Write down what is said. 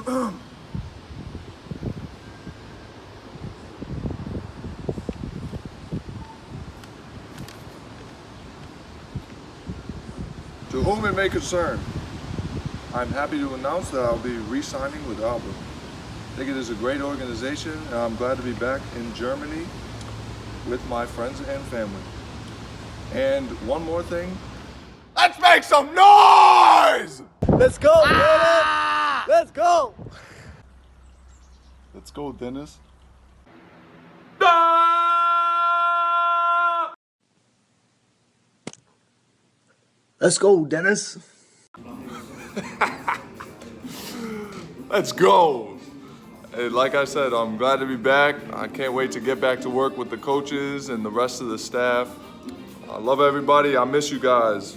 To whom it may concern, I'm happy to announce that I'll be re-signing with ALBA. I think it is a great organization, and I'm glad to be back in Germany with my friends and family. And one more thing, let's make some noise! Let's go, Dennis! Let's go! Let's go, Dennis. Let's go, Dennis. Let's go. And like I said, I'm glad to be back. I can't wait to get back to work with the coaches and the rest of the staff. I love everybody. I miss you guys.